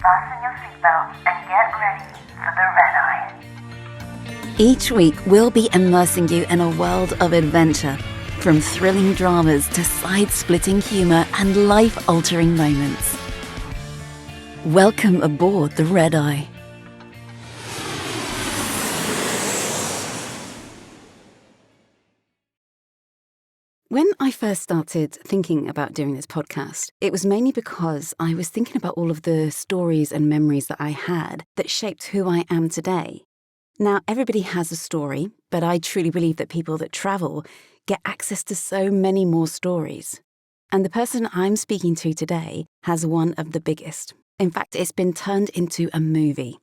Fasten your seatbelt and get ready for the red eye. Each week, we'll be immersing you in a world of adventure, from thrilling dramas to side-splitting humor and life-altering moments. Welcome aboard the Red Eye. When I first started thinking about doing this podcast, it was mainly because I was thinking about all of the stories and memories that I had that shaped who I am today. Now, everybody has a story, but I truly believe that people that travel get access to so many more stories. And the person I'm speaking to today has one of the biggest. In fact, it's been turned into a movie.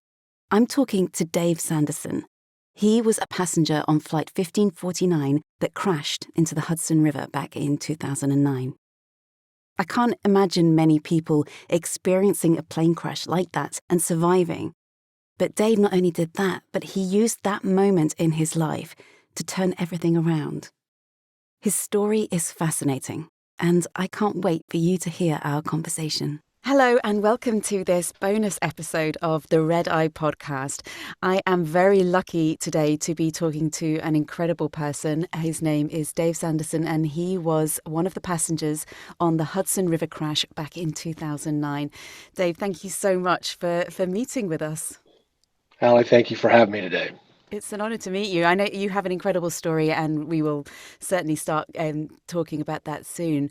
I'm talking to Dave Sanderson. He was a passenger on Flight 1549 that crashed into the Hudson River back in 2009. I can't imagine many people experiencing a plane crash like that and surviving. But Dave not only did that, but he used that moment in his life to turn everything around. His story is fascinating, and I can't wait for you to hear our conversation. Hello and welcome to this bonus episode of the Red Eye podcast. I am very lucky today to be talking to an incredible person. His name is Dave Sanderson, and he was one of the passengers on the Hudson River crash back in 2009. Dave, thank you so much for meeting with us. Allie, thank you for having me today. It's an honor to meet you. I know you have an incredible story, and we will certainly start talking about that soon.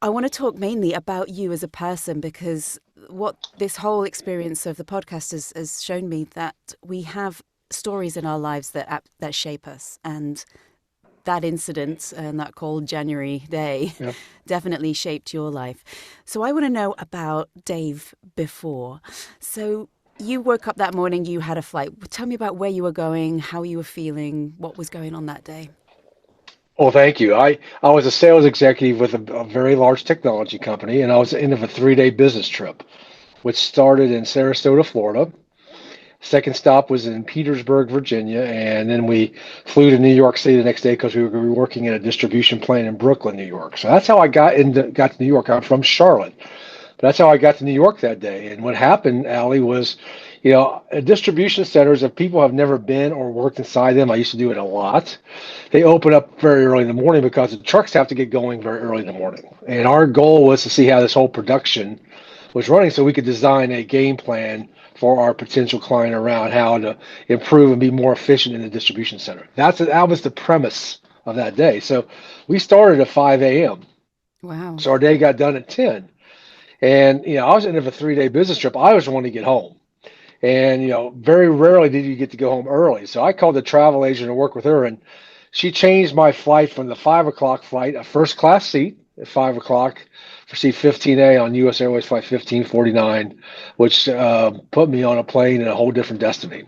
I want to talk mainly about you as a person, because what this whole experience of the podcast has shown me that we have stories in our lives that shape us. And that incident and that cold January day definitely shaped your life. So I want to know about Dave before. So you woke up that morning, you had a flight. Tell me about where you were going, how you were feeling, what was going on that day. Well, thank you. I was a sales executive with a very large technology company, and I was at the end of a 3-day business trip, which started in Sarasota, Florida. Second stop was in Petersburg, Virginia, and then we flew to New York City the next day because we were working in a distribution plant in Brooklyn, New York. So that's how I got to New York. I'm from Charlotte. But that's how I got to New York that day. And what happened, Allie, was, distribution centers, if people have never been or worked inside them, I used to do it a lot. They open up very early in the morning because the trucks have to get going very early in the morning. And our goal was to see how this whole production was running so we could design a game plan for our potential client around how to improve and be more efficient in the distribution center. That was the premise of that day. So we started at 5 a.m. Wow. So our day got done at 10. And, I was in a 3-day business trip. I was wanting to get home. And, very rarely did you get to go home early. So I called the travel agent to work with her, and she changed my flight from the 5 o'clock flight, a first class seat at 5 o'clock for seat 15A on U.S. Airways Flight 1549, which put me on a plane in a whole different destiny.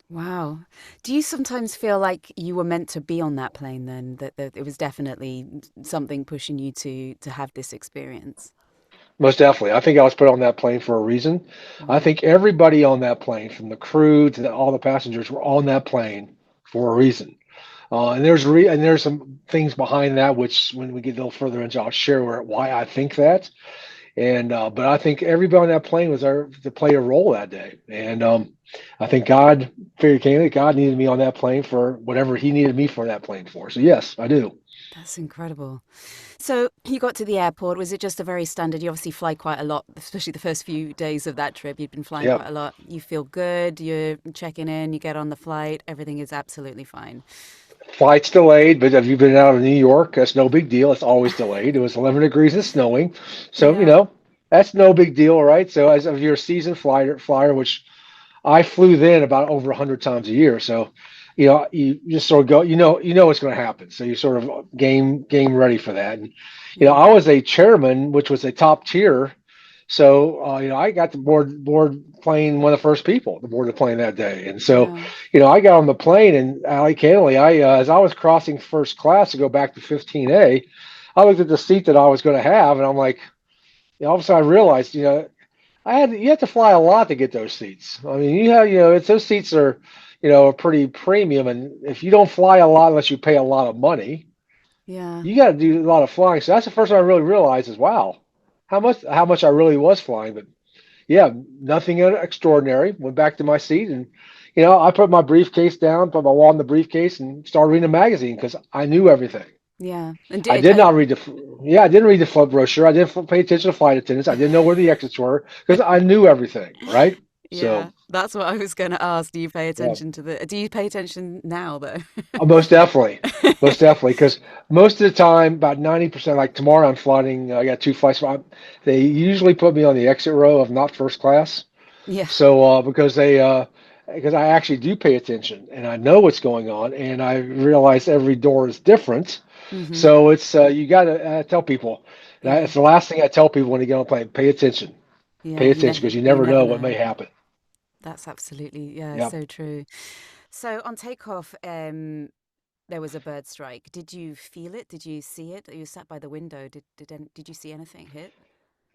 Wow. Do you sometimes feel like you were meant to be on that plane then, that it was definitely something pushing you to have this experience? Most definitely. I think I was put on that plane for a reason. Mm-hmm. I think everybody on that plane, from the crew to all the passengers, were on that plane for a reason. And there's some things behind that, which when we get a little further into, I'll share why I think that. And but I think everybody on that plane was there to play a role that day. And I think God needed me on that plane for whatever He needed me for that plane for. So yes, I do. That's incredible. So you got to the airport. Was it just a very standard? You obviously fly quite a lot, especially the first few days of that trip. You'd been flying quite a lot. You feel good. You're checking in. You get on the flight. Everything is absolutely fine. Flight's delayed, but have you been out of New York? That's no big deal. It's always delayed. It was 11 degrees and snowing. So, that's no big deal, right? So as of your seasoned flyer, which I flew then about over 100 times a year. So, you just sort of go, what's going to happen. So you sort of game ready for that. And, I was a chairman, which was a top tier. So, I got to board plane, one of the first people to board the plane that day. And so, I got on the plane, and Allie, candidly, as I was crossing first class to go back to 15A, I looked at the seat that I was going to have, and I'm like, all of a sudden I realized, you have to fly a lot to get those seats. I mean, those seats are, pretty premium. And if you don't fly a lot unless you pay a lot of money, you got to do a lot of flying. So that's the first time I really realized is, wow, how much I really was flying. But Yeah, nothing extraordinary. Went back to my seat, and I put my briefcase down, put my wallet in the briefcase, and started reading a magazine because I knew everything. Yeah. And I did not read yeah, I didn't read the flood brochure. I didn't pay attention to flight attendants. I didn't know where the exits were because I knew everything, right? So, yeah, that's what I was going to ask. Do you pay yeah, attention to the? Do you pay attention now though? most definitely, most definitely, because most of the time, about 90%, like tomorrow, I'm flying. I got two flights. They usually put me on the exit row of not first class. Yeah. So, because I actually do pay attention and I know what's going on, and I realize every door is different. Hmm. So you got to tell people. Yeah. It's the last thing I tell people when they get on a plane. Pay attention. Yeah. Pay attention because you You never never know what know. may happen. That's absolutely, yeah, Yep. so true. So on takeoff, there was a bird strike. Did you feel it? Did you see it? You sat by the window. Did you see anything hit?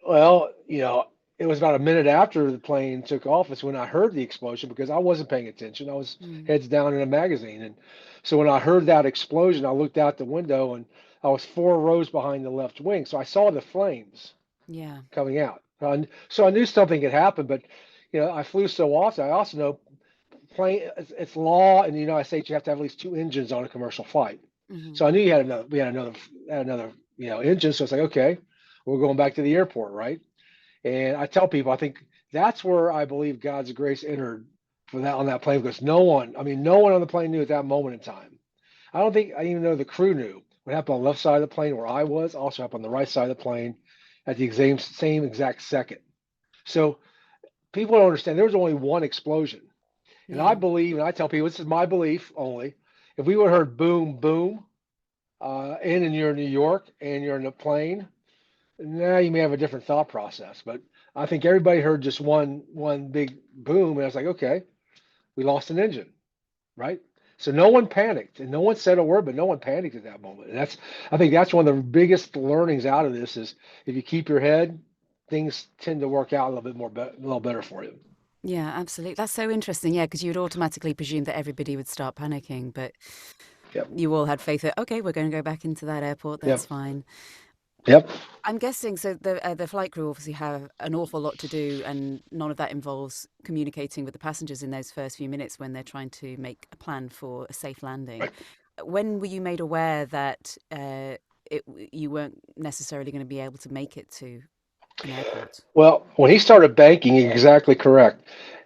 Well, it was about a minute after the plane took off. It's when I heard the explosion because I wasn't paying attention. I was Mm. heads down in a magazine, and so when I heard that explosion, I looked out the window and I was 4 rows behind the left wing, so I saw the flames Yeah. coming out. So I knew something had happened, but I flew so often. I also know plane. It's law in the United States. You have to have at least two engines on a commercial flight. Hmm. So I knew you had another. We had another engine. So it's like, okay, we're going back to the airport, right? And I tell people, I think that's where I believe God's grace entered for that on that plane because no one on the plane knew at that moment in time. I don't think I even know the crew knew what happened on the left side of the plane where I was, also happened on the right side of the plane at the same exact second. So people don't understand there was only one explosion. And I Yeah. believe, and I tell people, this is my belief only, if we would have heard boom, boom, and you're in New York and you're in a plane, now you may have a different thought process. But I think everybody heard just one big boom, and I was like, okay, we lost an engine, right? So no one panicked, and no one said a word, but no one panicked at that moment. And I think that's one of the biggest learnings out of this is if you keep your head, things tend to work out a little bit a little better for you. Yeah, absolutely. That's so interesting. Yeah, because you would automatically presume that everybody would start panicking, but Yep. you all had faith that, okay, we're going to go back into that airport. That's Yep. fine. Yep. I'm guessing so. The flight crew obviously have an awful lot to do, and none of that involves communicating with the passengers in those first few minutes when they're trying to make a plan for a safe landing. Right. When were you made aware that you weren't necessarily going to be able to make it to an airport? Well, when he started banking, you're exactly correct.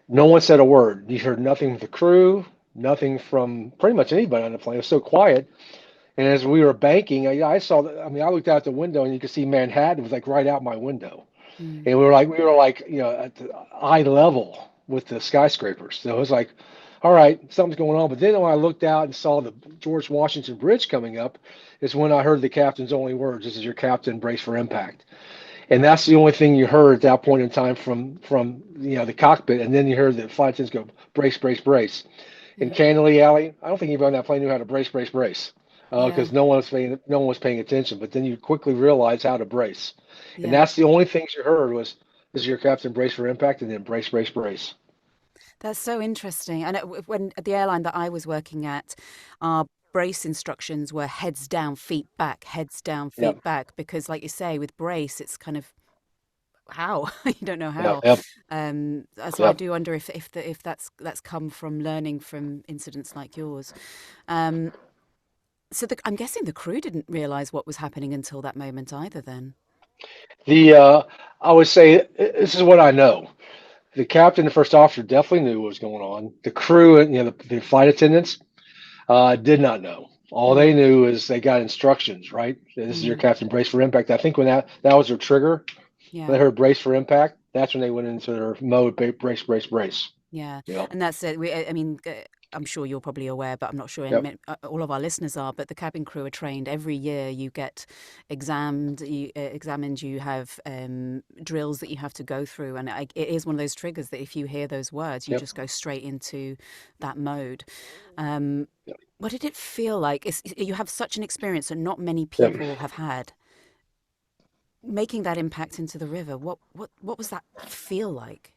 No one said a word. You heard nothing from the crew, nothing from pretty much anybody on the plane. It was so quiet. And as we were banking, I saw that. I mean, I looked out the window and you could see Manhattan was like right out my window. Mm. And we were like, at the eye level with the skyscrapers. So it was like, all right, something's going on. But then when I looked out and saw the George Washington Bridge coming up, is when I heard the captain's only words: "This is your captain. Brace for impact." And that's the only thing you heard at that point in time from the cockpit. And then you heard the flight attendants go brace, brace, brace. And Yeah. candidly, Allie, I don't think anybody on that plane knew how to brace, brace, brace, Yeah. because no one was paying attention. But then you quickly realize how to brace, and Yeah. that's the only things you heard was, "This is your captain, brace for impact," and then brace, brace, brace. That's so interesting. And when at the airline that I was working at, our brace instructions were heads down, feet back, heads down, Yep, feet back, because like you say, with brace, it's kind of how you don't know yep, how. yep, So I yep. do wonder if that's come from learning from incidents like yours. Um, so I'm guessing the crew didn't realize what was happening until that moment either. Then. The I would say this is what I know. The captain, the first officer, definitely knew what was going on. The crew, and the flight attendants, did not know. All they Mm, knew is they got instructions, right? This is your mm, captain, brace for impact. I think when that was their trigger, when yeah. they heard brace for impact, that's when they went into their mode, brace, brace, brace. Yeah, Yep, and that's it. I mean, I'm sure you're probably aware, but I'm not sure yep, all of our listeners are. But the cabin crew are trained every year. You get examined. You have drills that you have to go through, and it is one of those triggers that if you hear those words, you yep, just go straight into that mode. Um, yep, what did it feel like? You have such an experience that not many yep. people have had. Making that impact into the river, what was that feel like?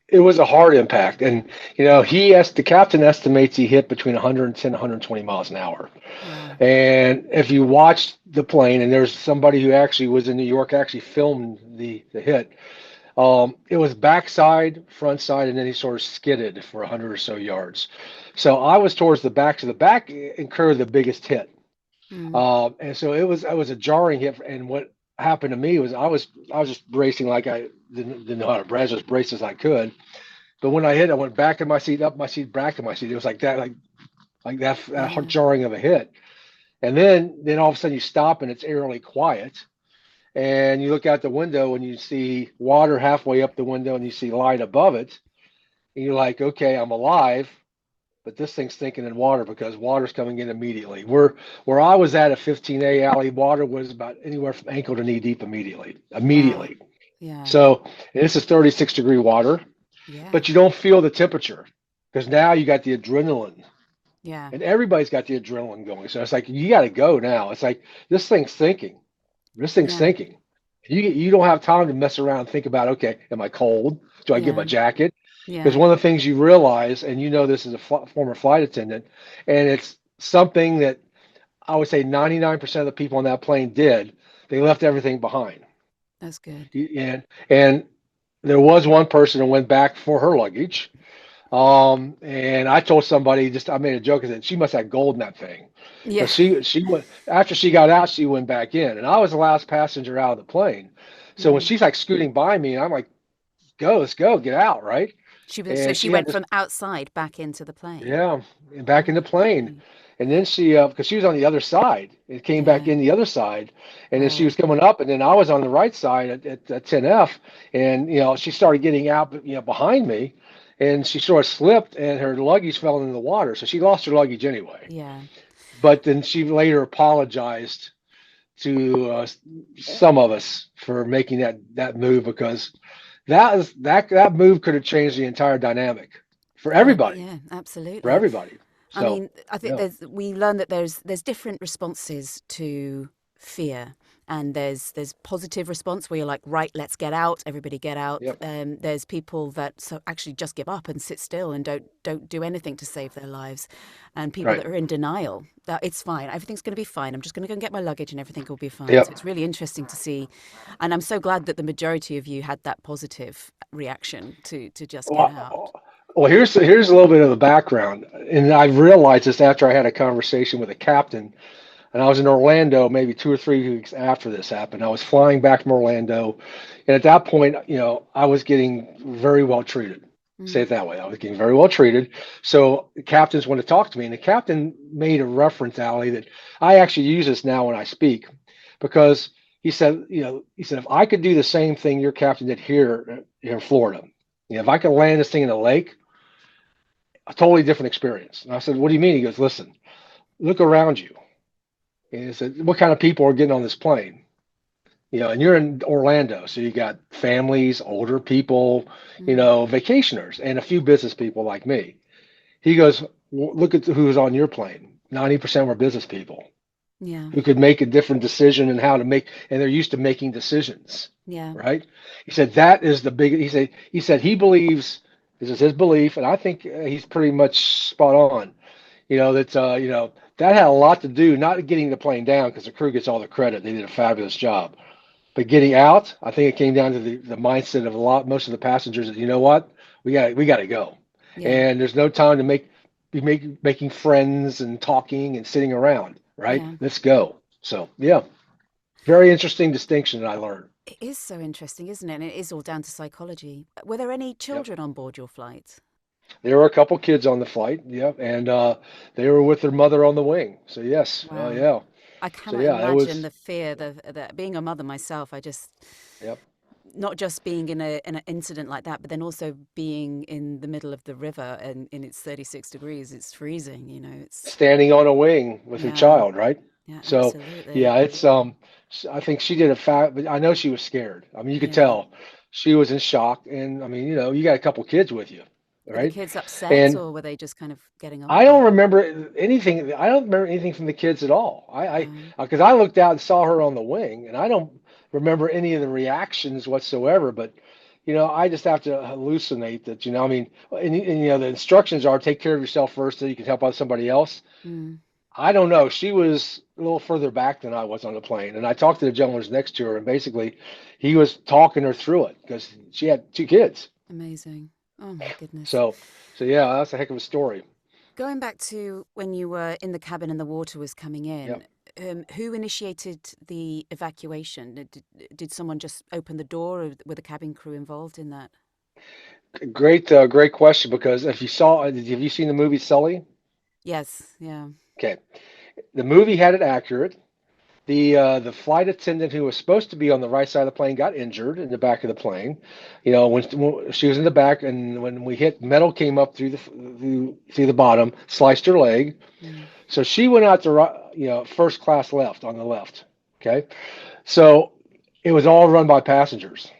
It was a hard impact, and the captain estimates he hit between 110 and 120 miles an hour. Wow. And if you watched the plane, and there's somebody who actually was in New York, actually filmed the hit. It was backside, front side, and then he sort of skidded for 100 or so yards. So I was towards the back, so the back incurred the biggest hit. Mm. And so it was a jarring hit. And what happened to me was I was just bracing like I didn't know how to brace, as braced as I could. But when I hit, I went back in my seat, up my seat, back in my seat. It was like that, like that Yeah. jarring of a hit. And then all of a sudden you stop and it's eerily quiet. And you look out the window and you see water halfway up the window and you see light above it. And you're like, okay, I'm alive, but this thing's sinking in water because water's coming in immediately. Where I was at 15A alley, water was about anywhere from ankle to knee deep immediately. Wow. Immediately. Yeah. So and this is 36-degree water, Yeah. but you don't feel the temperature because now you got the adrenaline. Yeah. And everybody's got the adrenaline going. So it's like you got to go now. It's like this thing's sinking. This thing's Yeah. sinking. You don't have time to mess around and think about, okay, am I cold? Do I get Yeah. my jacket? Because Yeah. one of the things you realize, and you know this as a former flight attendant, and it's something that I would say 99% of the people on that plane did. They left everything behind. That's good. And there was one person who went back for her luggage. And I told somebody, just I made a joke and said she must have gold in that thing Yeah. because she went after she got out, she went back in, and I was the last passenger out of the plane. So when Mm. she's like scooting by me, I'm like, "Go, let's go, get out, right?" So And she she had went this, from outside back into the plane. yeah, and back in the plane, Okay. and then she, because she was on the other side, it came back Yeah. in the other side, and then she Oh. was coming up, and then I was on the right side at 10F, and she started getting out, behind me, and she sort of slipped, and her luggage fell into the water, so she lost her luggage anyway. Yeah. But then she later apologized to some of us for making that move because that move could have changed the entire dynamic for everybody, Yeah. for Absolutely. everybody. I So mean, I think yeah, we learn that there's different responses to fear, and there's positive response where you're like, right, let's get out, everybody get out. yep, There's people that so actually just give up and sit still and don't do anything to save their lives, and people that right, are in denial that it's fine, everything's going to be fine. I'm just going to go and get my luggage and everything will be fine. So yep. it's really interesting to see, and I'm so glad that the majority of you had that positive reaction to just get out. Well, here's a little bit of the background, and I realized this after I had a conversation with a captain, and I was in Orlando maybe 2 or 3 weeks after this happened. I was flying back from Orlando, and at that point, I was getting very well treated. Say Mm, it that way. I was getting very well treated. So the captains wanted to talk to me, and the captain made a reference, Ali, that I actually use this now when I speak, because he said, if I could do the same thing your captain did here in Florida, if I could land this thing in a lake, a totally different experience. And I said, what do you mean? He goes, listen, look around you. And he said, what kind of people are getting on this plane? And you're in Orlando, so you got families, older people, mm, vacationers, and a few business people like me. He goes, well, look at who's on your plane. 90% were business people yeah, who could make a different decision and how to make, and they're used to making decisions, yeah, right? He said that is the big. He said he believes this is his belief, and I think he's pretty much spot on. That had a lot to do not getting the plane down because the crew gets all the credit. They did a fabulous job. But getting out, I think it came down to the mindset of most of the passengers that, you know what, we got to go, yeah, and there's no time to making friends and talking and sitting around, right? yeah. Let's go. So yeah, very interesting distinction that I learned. It is so interesting, isn't it? And it is all down to psychology. Were there any Yep, children on board your flight? there were a couple kids on the flight. Yep, and they were with their mother on the wing. So yes, Wow. yeah. I So cannot yeah, it imagine was. the fear, the being a mother myself. I just Yep. not just being in an incident like that, but then also being in the middle of the river and in it's 36 degrees, it's freezing. It's Standing on a wing with her yeah, child, right? yeah, So absolutely, yeah, it's I think she did a fact, but I know she was scared. I mean, you could yeah. tell she was in shock, and I mean, you got a couple kids with you, Were the right? kids upset And or were they just kind of getting on I with don't it? remember anything. I don't remember anything from the kids at all. I Um, because I looked out and saw her on the wing, and I don't remember any of the reactions whatsoever. But I just have to hallucinate that. I mean, and the instructions are take care of yourself first, so you can help out somebody else. mm, I don't know. She was. a little further back than I was on the plane. And I talked to the gentleman who's next to her, and basically he was talking her through it because she had two kids. Amazing. Oh my goodness. So, so yeah, that's a heck of a story. Going back to when you were in the cabin and the water was coming Yeah. in, who initiated the evacuation? Did someone just open the door, or were the cabin crew involved in that? Great question because if you saw, have you seen the movie Sully? Yes, yeah. Okay, the movie had it accurate. The flight attendant who was supposed to be on the right side of the plane got injured in the back of the plane. When she was in the back, and when we hit, metal came up through the bottom, sliced her leg. Mm, So she went out to first class left on the left. Okay, so it was all run by passengers.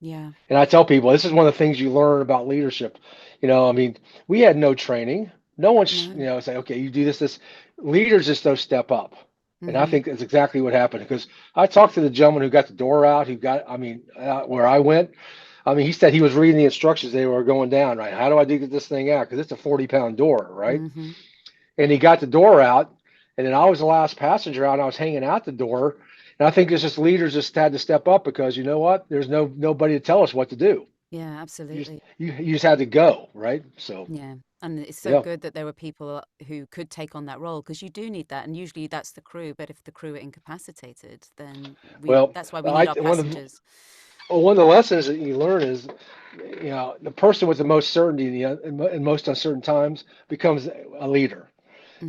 yeah. And I tell people this is one of the things you learn about leadership. I mean, we had no training. No one's, No. say, okay, you do this, this. Leaders just don't step up. And I Mm-hmm. think that's exactly what happened because I talked to the gentleman who got the door out, where I went. I mean, he said he was reading the instructions. They were going down, right? How do I get this thing out? Because it's a 40-pound door, right? Mm-hmm. And he got the door out, and then I was the last passenger out, and I was hanging out the door. And I think it's just leaders just had to step up because you know what? There's nobody to tell us what to do. Yeah, You just absolutely. you just had to go, right? So Yeah. And it's so yeah. good that there were people who could take on that role because you do need that. And usually that's the crew. But if the crew are incapacitated, then Well, that's why we need our passengers. one of the lessons that you learn is, the person with the most certainty in most uncertain times becomes a leader.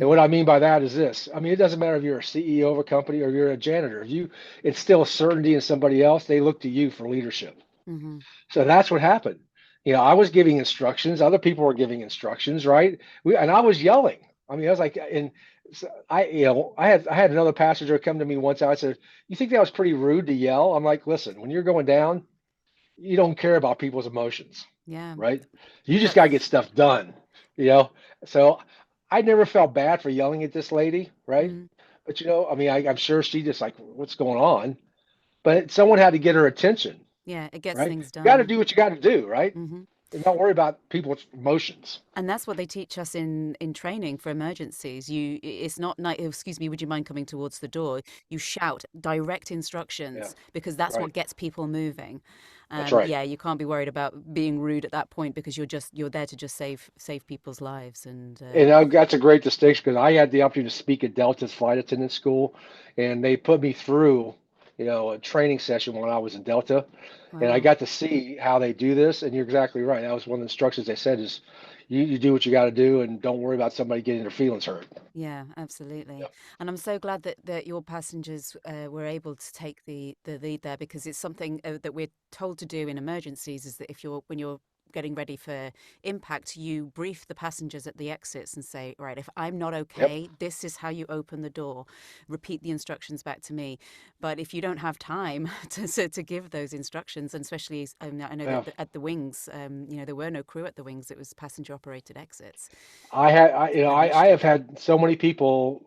And Mm-hmm. what I mean by that is this. I mean, it doesn't matter if you're a CEO of a company or you're a janitor. If you instill certainty in somebody else, they look to you for leadership. Mm-hmm. So that's what happened. I was giving instructions, other people were giving instructions, right? And I was yelling. I mean, I was like, and so I had another passenger come to me once. I said, "You think that was pretty rude to yell?" I'm like, "Listen, when you're going down, you don't care about people's emotions, Yeah. right? You just got to get That's. stuff done, you know." So I never felt bad for yelling at this lady, right? Mm, But I mean, I'm sure she just like, "What's going on?" But someone had to get her attention, yeah, it gets right? things You got to done. do what you got to do, right? Hmm. And don't worry about people's emotions. And that's what they teach us in training for emergencies. It's not like, "Oh, excuse me, would you mind coming towards the door?" You shout direct Yeah, instructions because that's right. what gets people moving. That's And right. yeah, you can't be worried about being rude at that point because you're there to just save people's lives. And And that's a great distinction because I had the opportunity to speak at Delta's flight attendant school, and they put me through, a training session when I was in Delta, and I wow. got to see how they do this. And you're exactly right. That was one of the instructions they said is, you do what you got to do, and don't worry about somebody getting their feelings hurt. Yeah, absolutely. And I'm so glad that your passengers were able to take the lead there because it's something that we're told to do in emergencies is that when you're getting ready for impact, you brief the passengers at the exits and say, right, if I'm not Yep. okay, this is how you open the door. Repeat the instructions back to me. But if you don't have time to give those instructions, and especially I know Yeah. that at the wings, there were no crew at the wings; it was passenger operated exits. I had, I, you know, I have Initiate them. had so many people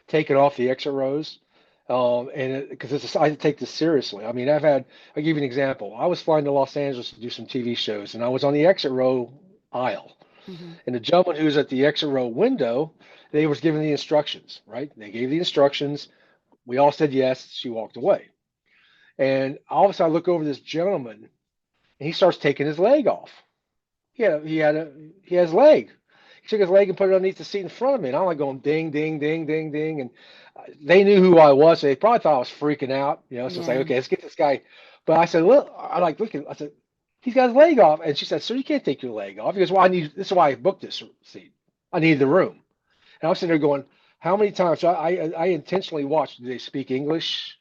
taken off the exit rows, and because I take this seriously. I mean, I'll give you an example. I was flying to Los Angeles to do some TV shows, and I was on the exit row aisle, Hmm. and the gentleman who was at the exit row window, they was giving the instructions, right? They gave the instructions. We all said yes. She walked away, and all of a sudden I look over this gentleman, and he starts taking his leg off. He had his leg. He took his leg and put it underneath the seat in front of me, and I'm like going ding, ding, ding, ding, ding, and they knew who I was. So they probably thought I was freaking out, So it's like, Yeah. okay, let's get this guy. But I said, look, I like looking. I said, he's got his leg off, and she said, sir, you can't take your leg off. He goes, well, this is why I booked this seat. I need the room. And I was sitting there going, how many times? So I intentionally watched. Do they speak English?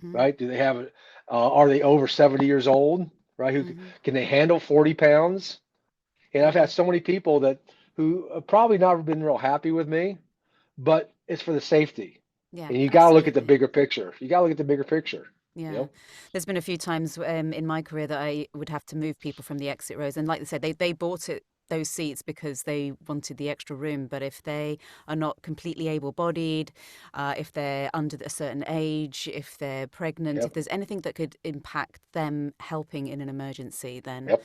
Hmm. Right? Do they have it? Are they over 70 years old? Right? Who Hmm. can they handle 40 pounds? And I've Yeah. had so many people who have probably not been real happy with me, but it's for the safety. Yeah, And you got to look at the absolutely. bigger picture. You got to look at the bigger picture. You Yeah. know? There's been a few times in my career that I would have to move people from the exit rows. And like they said, they bought those seats because they wanted the extra room. But if they are not completely able-bodied, if they're under a certain age, if they're pregnant, if Yep. there's anything that could impact them helping in an emergency, then Yep.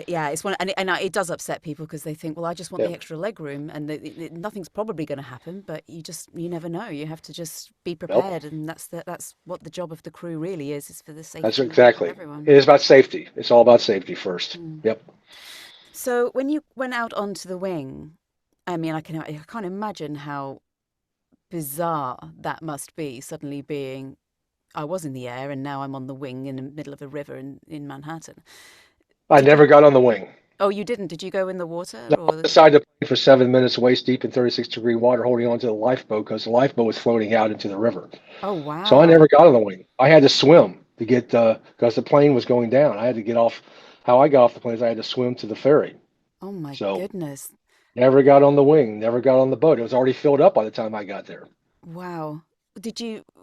Yeah, it's one, and it does upset people because they think, well, I just want Yeah, the extra leg room, and nothing's probably going to happen. But you never know. You have to just be nope. prepared, and that's what the job of the crew really is for the That's safety of exactly. everyone. It is about safety. It's all about safety first. Mm. Yep. So when you went out onto the wing, I mean, I can't imagine how bizarre that must be. Suddenly being, I was in the air, and now I'm on the wing in the middle of a river in Manhattan. I Did you? never got on the wing. Oh, you didn't? Did you go in the water I was or? beside the plane for 7 minutes, waist deep in 36-degree water, holding on to the lifeboat because the lifeboat was floating out into the river. Oh, So I wow. never got on the wing. I had to swim to get because the plane was going down. I had to get off. How I got off the plane is I had to swim to the ferry. Oh my So goodness. never got on the wing. Never got on the boat. It was already filled up by the time I got there. Wow.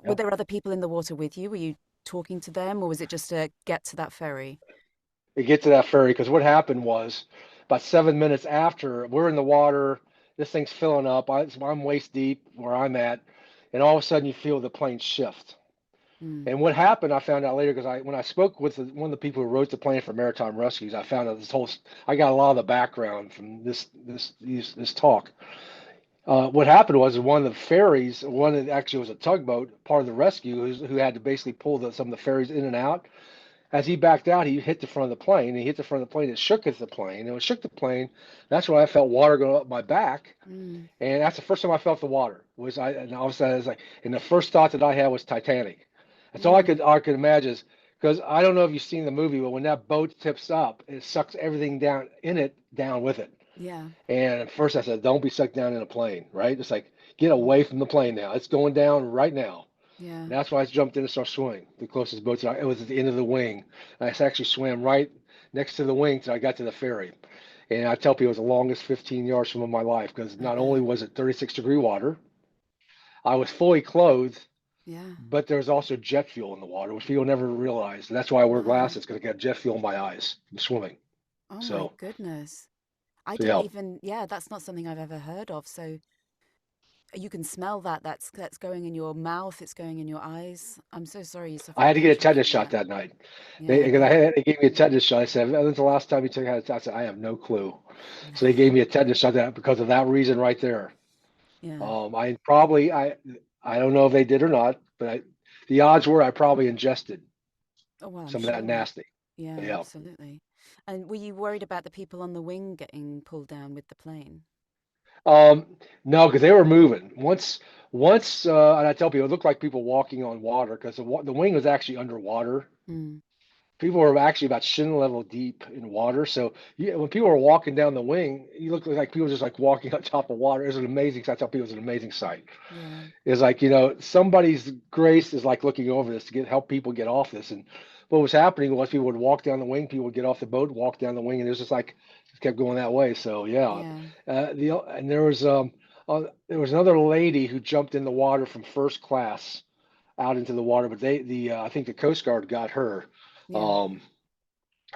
Were Yep. there other people in the water with you? Were you talking to them or was it just to get to that ferry? To get to that ferry because what happened was about 7 minutes after we're in the water, this thing's filling up. I'm waist deep where I'm at, and all of a sudden you feel the plane shift. Mm. And what happened, I found out later because when I spoke with one of the people who wrote the plan for maritime rescues, I found out I got a lot of the background from this talk. What happened was one of the ferries, one that actually was a tugboat, part of the rescue, who had to basically pull some of the ferries in and out. As he backed out, he hit the front of the plane. And he hit the front of the plane. It shook the plane. And when it shook the plane, that's when I felt water going up my back. Mm. And that's the first time I felt the water. And all of a sudden, I was like, and the first thought that I had was Titanic. That's all Mm. I could imagine is because I don't know if you've seen the movie, but when that boat tips up, it sucks everything down in it down with it. Yeah. And at first I said, don't be sucked down in a plane, right? It's like get Mm. away from the plane now. It's going down right now. Yeah. And that's why I jumped in and started swimming. The closest boat it was at the end of the wing. I actually swam right next to the wing till I got to the ferry. And I tell people it was the longest 15 yard swim of my life because I not only bet. was it 36-degree water, I was fully clothed, Yeah. but there was also jet fuel in the water, which people never realize. And that's why I wear Wow. glasses because I got jet fuel in my eyes from swimming. Oh my So, goodness. I so didn't yeah, even, yeah, that's not something I've ever heard of. So you can smell that. That's going in your mouth, it's going in your eyes. I'm so sorry you I suffered had to get a that tetanus from shot that. that night. Yeah, I Because bet. they gave me a tetanus shot. I said, when's the last time you took a tetanus? I said, I have no clue. Yeah. So they gave me a tetanus shot because of that reason right there. Yeah. I probably I don't know if they did or not, but the odds were I probably ingested Oh, well, I'm some of that sure. nasty. Yeah, Yeah. absolutely. And were you worried about the people on the wing getting pulled down with the plane? Um, no, because they were moving. And I tell people it looked like people walking on water because the wing was actually underwater. Mm. People were actually about shin level deep in water. So when people were walking down the wing, you look like people just like walking on top of water. It was an amazing. I tell people it was an amazing sight. Yeah. Is like somebody's grace is like looking over this to help people get off this. And what was happening was people would walk down the wing, people would get off the boat, walk down the wing, and it was just like it kept going that way. So yeah, Yeah. and there was another lady who jumped in the water from first class out into the water, but I think the Coast Guard got her Yeah. um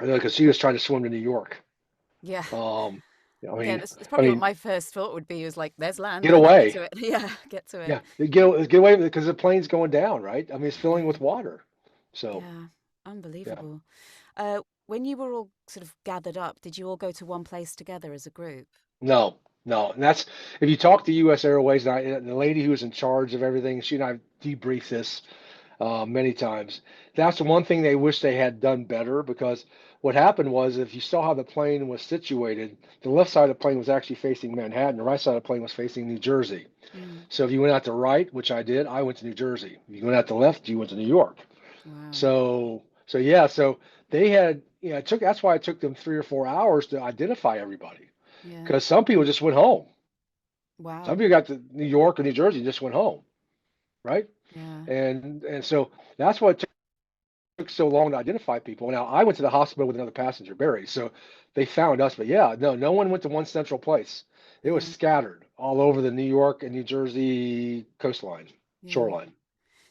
because she was trying to swim to New York. Yeah. Um, I Yeah, mean, that's I probably what mean, my first thought would be was like, there's land, get let's get away. to it. Yeah, get to it. Yeah, get away because the plane's going down, right? I mean, it's filling Yeah. with water. So, Yeah. yeah. Unbelievable. When you were all sort of gathered up, did you all go to one place together as a group? No, no. And that's if you talk to U.S. Airways, the lady who was in charge of everything, she and I debriefed this many times. That's the one thing they wish they had done better because what happened was if you saw how the plane was situated, the left side of the plane was actually facing Manhattan, the right side of the plane was facing New Jersey. Mm. So if you went out to right, which I did, I went to New Jersey. If you went out to left, you went to New York. Wow. So yeah, so they had, that's why it took them 3 or 4 hours to identify everybody Yeah. because some people just went home. Some Wow. people got to New York or New Jersey and just went home, right? Yeah. And so that's what it took so long to identify people. Now I went to the hospital with another passenger, Barry, so they found us. But yeah, no one went to one central place. It was Yeah. scattered all over the New York and New Jersey coastline, Yeah. shoreline.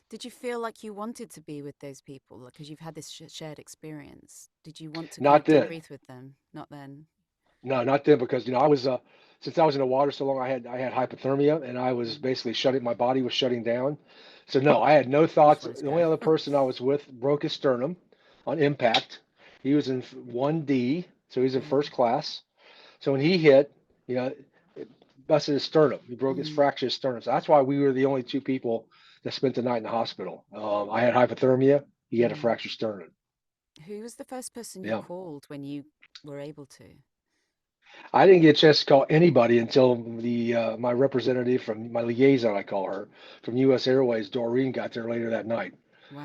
Did you feel like you wanted to be with those people? Because you've had this shared experience. Did you want to kind Not of then. debrief with them? Not then. No, not then because I was since I was in the water so long I had hypothermia and I was Mm. basically shutting my body was shutting down. So no, I had no You just thoughts. wanted to The only go. other person I was with broke his sternum on impact. He was in 1D So he's in Wow. first class. So when he hit, you know, it busted his sternum. He broke his Mm, fractured his sternum. So that's why we were the only two people that spent the night in the hospital. I had hypothermia. He had a mm. fractured sternum. Who was the first person you Yeah. called when you were able to? I didn't get a chance to call anybody until the my representative from my liaison, I call her, from U.S. Airways, Doreen, got there later that night.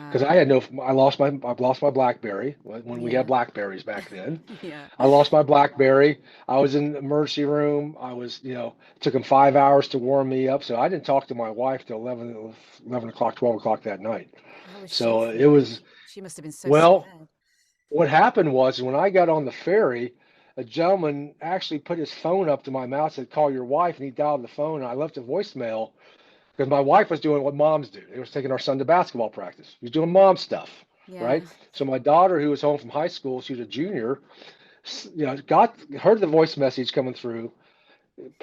Because Wow. I had no, I lost my BlackBerry when we had Yeah. Blackberries back then. Yeah. I lost my BlackBerry. I was in the emergency room. I was, it took them 5 hours to warm me up. So I didn't talk to my wife till 11 o'clock, 12 o'clock that night. How was she So it feeling? was, She must have been so well, scared. what happened was when I got on the ferry, a gentleman actually put his phone up to my mouth, said, call your wife. And he dialed the phone. And I left a voicemail because my wife was doing what moms do. They was taking our son to basketball practice. He was doing mom stuff, Yeah. right? So my daughter, who was home from high school, she was a junior, got heard the voice message coming through,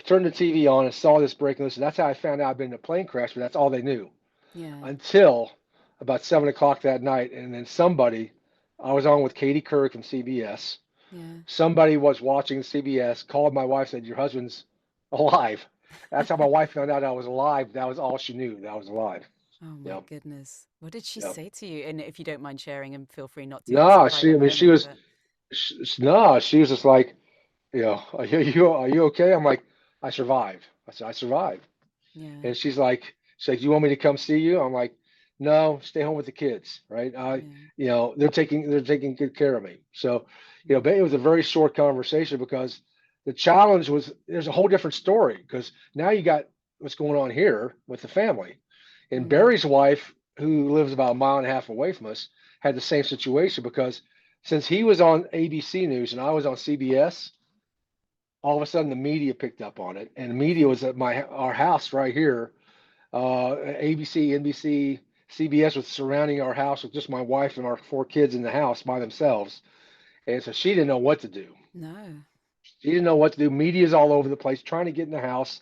turned the TV on and saw this breaking news. And that's how I found out I'd been in a plane crash, but that's all they knew Yeah. until about 7 o'clock that night. And then I was on with Katie Couric from CBS. Yeah. Somebody was watching CBS, called my wife, said, your husband's alive. That's how my wife found out I was alive. That was all she knew, that I was alive. Oh my Yep. goodness. What did she Yep. say to you? And if you don't mind sharing, and feel free not to, if it's a No, private I mean, moment, but she was just like, are you okay? I'm like, I survived. I said, I survived. yeah. And she's like, you want me to come see you? I'm like, no, stay home with the kids, right? Yeah. They're taking good care of me. So, Mm, but it was a very short conversation because the challenge was there's a whole different story because now you got what's going on here with the family. And mm, Barry's wife, who lives about a mile and a half away from us, had the same situation because since he was on ABC News and I was on CBS, all of a sudden the media picked up on it, and the media yeah. was at our house right here. ABC, NBC, CBS was surrounding our house with just my wife and our four kids in the house by themselves, and so she didn't know what to do. No. She didn't know what to do. Media's all over the place trying to get in the house.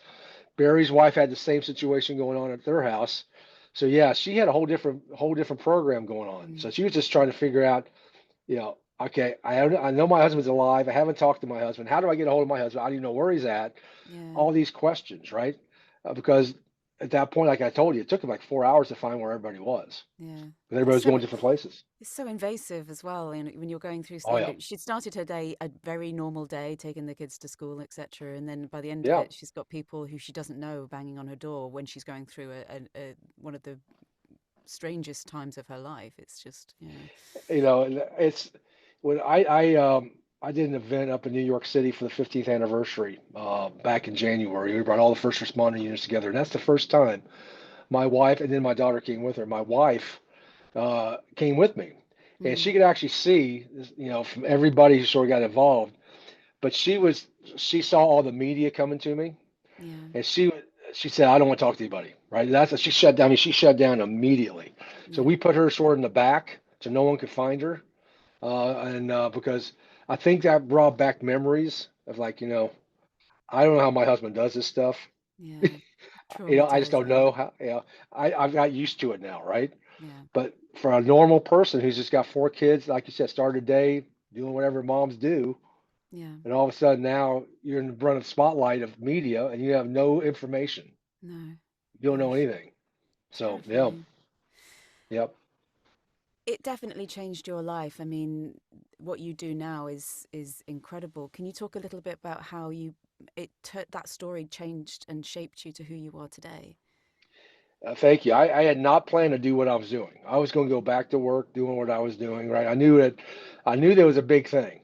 Barry's wife had the same situation going on at their house. So yeah, she had a whole different program going on. Mm, So she was just trying to figure out, okay, I know my husband's alive. I haven't talked to my husband. How do I get a hold of my husband? I don't even know where he's at. yeah. All these questions, right? Because at that point, like I told you, it took him like 4 hours to find where everybody was. Yeah. Because everybody It's was going different places. it's so invasive as well. And when you're going through Oh saying yeah, that she'd started her day a very normal day, taking the kids to school, etc. And then by the end of yeah. it, she's got people who she doesn't know banging on her door when she's going through one of the strangest times of her life. It's just, yeah. And it's when I did an event up in New York City for the 15th anniversary back in January. We brought all the first responder units together, and that's the first time my wife and then my daughter came with her. My wife came with me, and she Mm, could actually see, from everybody who sort of got involved. But she saw all the media coming to me, yeah. and she said, I don't want to talk to anybody. Right? She shut down. I mean, she shut down immediately. So Yeah. we put her sort of in the back so no one could find her, and because I think that brought back memories of like, I don't know how my husband does this stuff. Yeah. I just don't Traumatizing. know how. I've got used to it now, right? Yeah. But for a normal person who's just got four kids, like you said, started a day doing whatever moms do, Yeah. and all of a sudden now you're in the front of spotlight of media and you have no information. No. You don't know Gosh. anything. So yeah, Terrifying. yep. It definitely changed your life. I mean, what you do now is incredible. Can you talk a little bit about how that story changed and shaped you to who you are today? Thank you. I had not planned to do what I was doing. I was going to go back to work doing what I was doing. Right. I knew there was a big thing.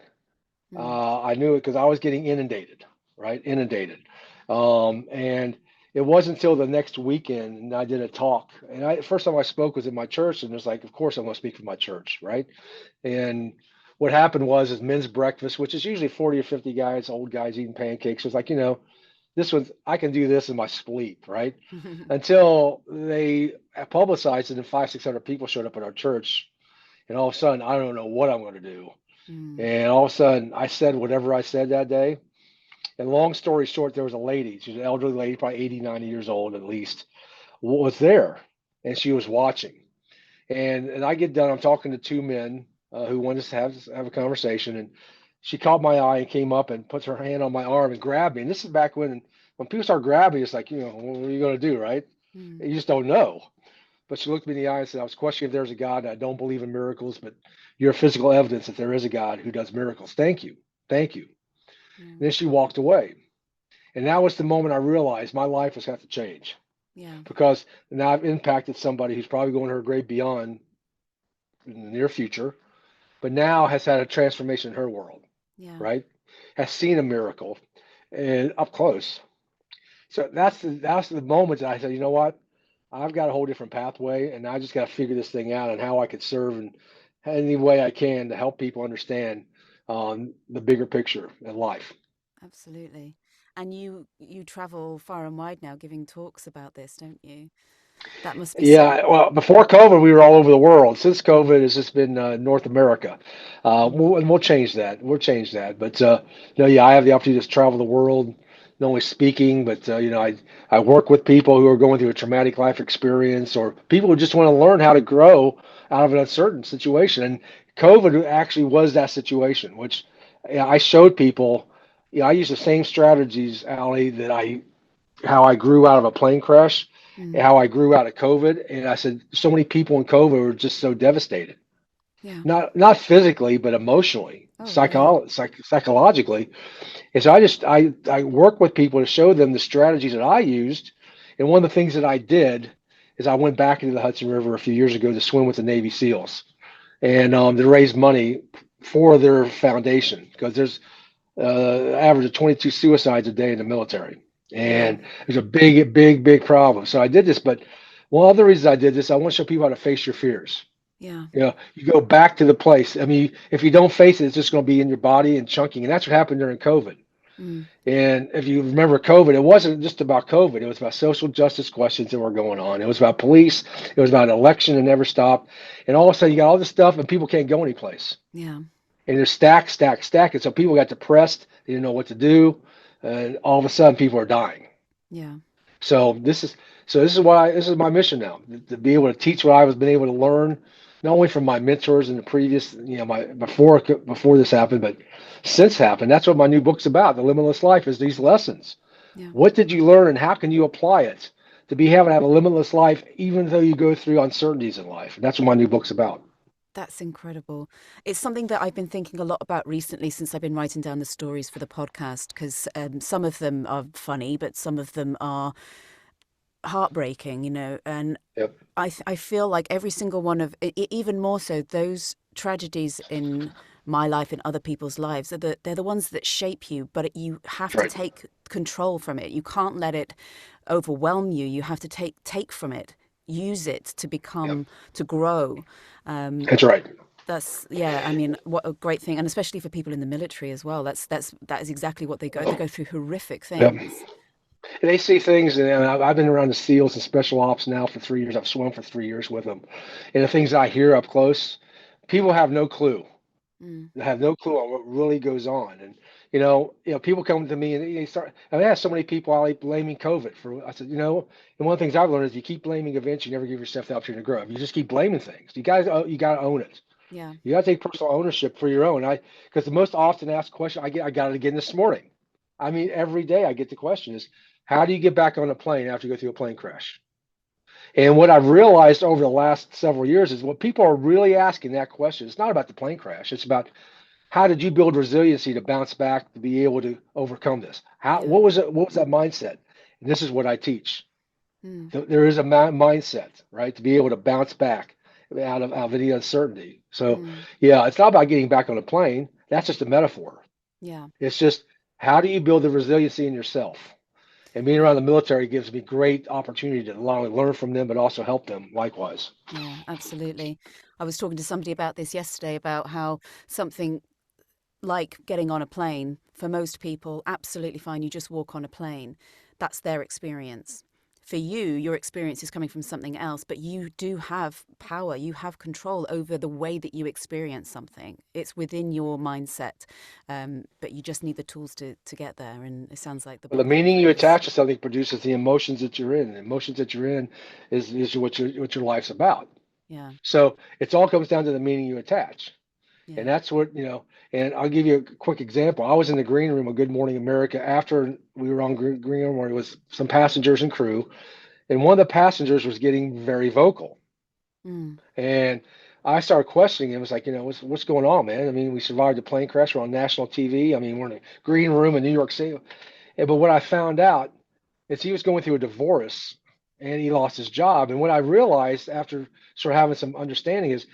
Mm, I knew it because I was getting inundated, right? Inundated. And it wasn't until the next weekend and I did a talk. And first time I spoke was at my church, and it's like, of course I'm going to speak for my church, right? And what happened is men's breakfast, which is usually 40 or 50 guys, old guys eating pancakes. It was like, I can do this in my sleep, right? Until they publicized it and 600 people showed up at our church. And all of a sudden, I don't know what I'm going to do. mm, And all of a sudden, I said whatever I said that day. And long story short, there was a lady. She's an elderly lady, probably 80, 90 years old at least, was there. And she was watching. And I get done. I'm talking to two men who wanted to have a conversation. And she caught my eye and came up and puts her hand on my arm and grabbed me. And this is back when people start grabbing, it's like, what are you going to do, right? Mm. You just don't know. But she looked me in the eye and said, I was questioning if there's a God. And I don't believe in miracles, but you're physical evidence that there is a God who does miracles. Thank you. Thank you. Yeah. And then she walked away. And that was the moment I realized my life was going to have to change Yeah. because now I've impacted somebody who's probably going to her grave beyond in the near future, but now has had a transformation in her world, Yeah. right? Has seen a miracle and up close. So that's the moment that I said, you know what? I've got a whole different pathway, and I just got to figure this thing out and how I could serve in any way I can to help people understand the bigger picture in life. Absolutely. And you travel far and wide now giving talks about this, don't you? That must be so. Yeah, well, before COVID, we were all over the world. Since Mm. COVID, it's just been North America. Mm. And we'll change that. We'll change that. But yeah, I have the opportunity to travel the world, not only speaking, but I work with people who are going through a traumatic life experience, or people who just want to learn how to grow out of an uncertain situation. And COVID actually was that situation, which I showed people. I use the same strategies, Ali, that I how I grew out of a plane crash, and Mm. how I grew out of COVID. And I said, so many people in COVID were just so devastated, Yeah. not physically, but emotionally, Oh, yeah. psychologically. And so I work with people to show them the strategies that I used. And one of the things that I did is I went back into the Hudson River a few years ago to swim with the Navy SEALs and to raise money for their foundation because there's average of 22 suicides a day in the military. Wow. And it's a big, big, big problem. So I did this, but one of the reasons I did this, I want to show people how to face your fears. Yeah. You go back to the place. I mean, if you don't face it, it's just going to be in your body and chunking. And that's what happened during COVID. Mm. And if you remember COVID, it wasn't just about COVID. It was about social justice questions that were going on. It was about police. It was about an election that never stopped. And all of a sudden, you got all this stuff, and people can't go anyplace. Yeah. And they're stacked, stacked, stacked. And so people got depressed. They didn't know what to do. And all of a sudden, people are dying. Yeah. So this is my mission now to be able to teach what I was been able to learn, not only from my mentors in the previous, my before this happened, but since happened. That's what my new book's about. The Limitless Life is these lessons. Yeah. What did you learn, and how can you apply it to be able to have a limitless life, even though you go through uncertainties in life? And that's what my new book's about. That's incredible. It's something that I've been thinking a lot about recently since I've been writing down the stories for the podcast, because some of them are funny, but some of them are heartbreaking, and Yep. I feel like every single one of even more so those tragedies in my life and other people's lives they're the ones that shape you, but you have That's to right. take control from it. You can't let it overwhelm you. You have to take from it, use it to Yep. become, to grow. um That's right. that's, yeah, I mean, what a great thing, and especially for people in the military as well. That is exactly what they go through horrific Yep. things. And they see things, and I've been around the SEALs and special ops now for 3 years. I've swum for 3 years with them, and the things I hear up close, people have no clue. Mm. They have no clue on what really goes on. And people come to me and they start. I have so many people out blaming COVID for. I said, and one of the things I've learned is if you keep blaming events, you never give yourself the opportunity to grow. If you just keep blaming things, you got to own it. Yeah. You got to take personal ownership for your own. Because the most often asked question I got it again this morning. I mean, every day I get the question is, how do you get back on a plane after you go through a plane crash? And what I've realized over the last several years is what people are really asking that question. It's not about the plane crash. It's about how did you build resiliency to bounce back to be able to overcome this? Yeah. What was it? What was that mindset? And this is what I teach. Mm. There is a mindset, right, to be able to bounce back out of any uncertainty. So, Mm. yeah, it's not about getting back on a plane. That's just a metaphor. Yeah. It's just how do you build the resiliency in yourself? And being around Yeah. the military gives me great opportunity to not only learn from them, but also help them likewise. Yeah, absolutely. I was talking to somebody about this yesterday, about how something like getting on a plane, for most people, absolutely fine. You just walk on a plane. That's their experience. For you, your experience is coming from something else, but you do have power. You have control over the way that you experience something. It's within your mindset, but you just need the tools to get there. And it sounds like the Well, the book that meaning you've you written is, attach to something produces the emotions that you're in. The emotions that you're in is what your life's about. yeah, So it all comes down to the meaning you attach. And that's what, and I'll give you a quick example. I was in the green room of Good Morning America after we were on green room where it was some passengers and crew. And one of the passengers was getting very vocal. Mm. And I started questioning him. It was like, what's going on, man? I mean, we survived a plane crash. We're on national TV. I mean, we're in a green room in New York City. But what I found out is he was going through a divorce and he lost his job. And what I realized after sort of having some understanding is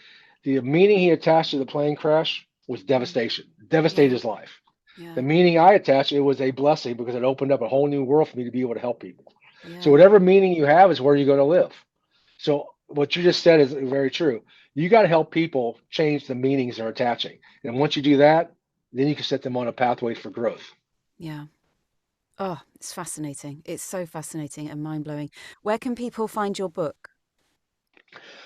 the meaning he attached to the plane crash was devastation, devastated his life. Yeah. The meaning I attached, it was a blessing because it opened up a whole new world for me to be able to help people. Yeah. So whatever meaning you have is where you're going to live. So what you just said is very true. You got to help people change the meanings they're attaching. And once you do that, then you can set them on a pathway for growth. Yeah. Oh, it's fascinating. It's so fascinating and mind-blowing. Where can people find your book?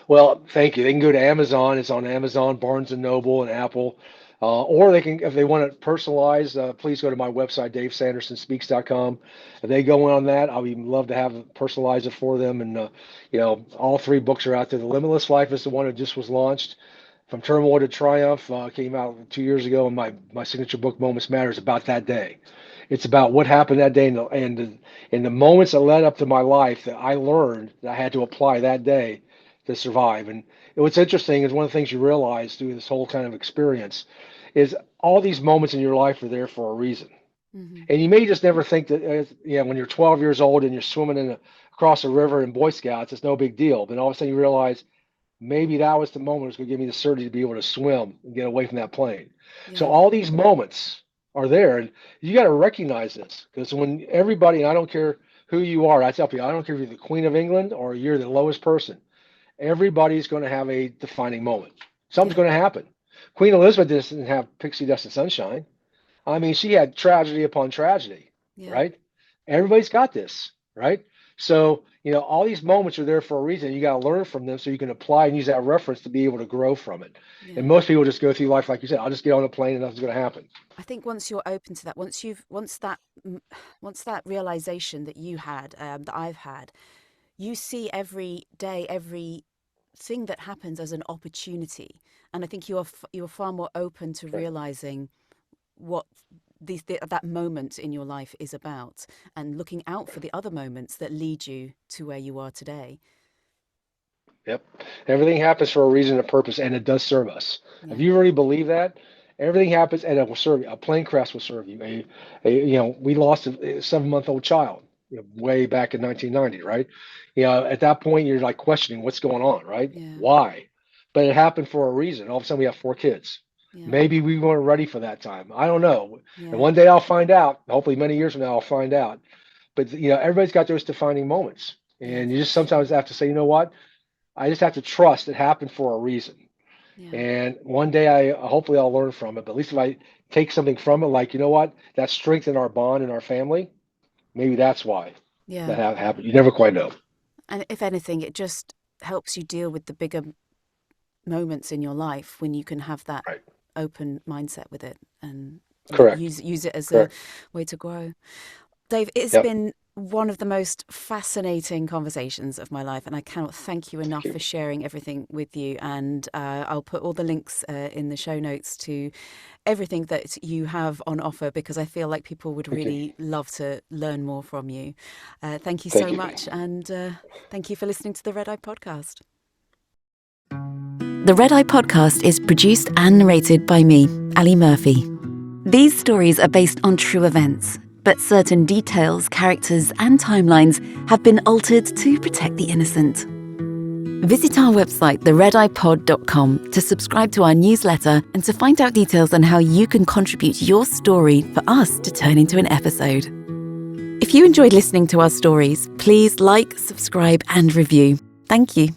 Well, thank you. They can go to Amazon. It's on Amazon, Barnes and Noble, and Apple. Or they can, if they want it personalized, please go to my website, davesandersonspeaks.com. If they go on that, I'll be love to have personalize it for them. And all 3 books are out there. The Limitless Life is the one that just was launched. From Turmoil to Triumph came out 2 years ago, and my signature book, Moments Matter, is about that day. It's about what happened that day and the moments that led up to my life that I learned that I had to apply that day to survive. And what's interesting is one of the things you realize through this whole kind of experience is all these moments in your life are there for a reason. Mm-hmm. And you may just never think that, when you're 12 years old and you're swimming across a river in Boy Scouts, it's no big deal. But all of a sudden you realize maybe that was the moment that was going to give me the certainty to be able to swim and get away from that plane. Yeah. So all these moments are there, and you got to recognize this, because when everybody, and I don't care who you are, I tell people, I don't care if you're the Queen of England or you're the lowest person, everybody's going to have a defining moment. Something's going to happen. Queen Elizabeth didn't have pixie dust and sunshine. I mean, she had tragedy upon tragedy, right? Everybody's got this, right? So, all these moments are there for a reason. You got to learn from them so you can apply and use that reference to be able to grow from it. Yeah. And most people just go through life like you said. I'll just get on a plane and nothing's going to happen. I think once you're open to that, once that realization that you had, that I've had, you see every day, every thing that happens as an opportunity, and I think you're far more open to realizing what that moment in your life is about, and looking out for the other moments that lead you to where you are today. Yep. Everything happens for a reason and a purpose, and it does serve us. Yeah. If you really believe that, everything happens and it will serve you. A plane crash will serve you. We lost a 7-month-old child way back in 1990, right? At that point, you're like questioning what's going on, right? Yeah. Why? But it happened for a reason. All of a sudden, we have 4 kids. Yeah. Maybe we weren't ready for that time. I don't know. Yeah. And one day I'll find out. Hopefully many years from now, I'll find out. But, everybody's got those defining moments. And you just sometimes have to say, you know what? I just have to trust it happened for a reason. Yeah. And one day hopefully I'll learn from it. But at least if I take something from it, like, you know what? That strengthened our bond in our family. Maybe that's why that happened. You never quite know. And if anything, it just helps you deal with the bigger moments in your life when you can have that open mindset with it and use it as a way to grow. Dave, it's been one of the most fascinating conversations of my life, and I cannot thank you enough for sharing everything with you. And I'll put all the links in the show notes to everything that you have on offer, because I feel like people would really love to learn more from you. Thank you so much, and thank you for listening to the Red Eye Podcast. The Red Eye Podcast is produced and narrated by me, Ali Murphy. These stories are based on true events, but certain details, characters, and timelines have been altered to protect the innocent. Visit our website, theredeyepod.com, to subscribe to our newsletter and to find out details on how you can contribute your story for us to turn into an episode. If you enjoyed listening to our stories, please like, subscribe, and review. Thank you.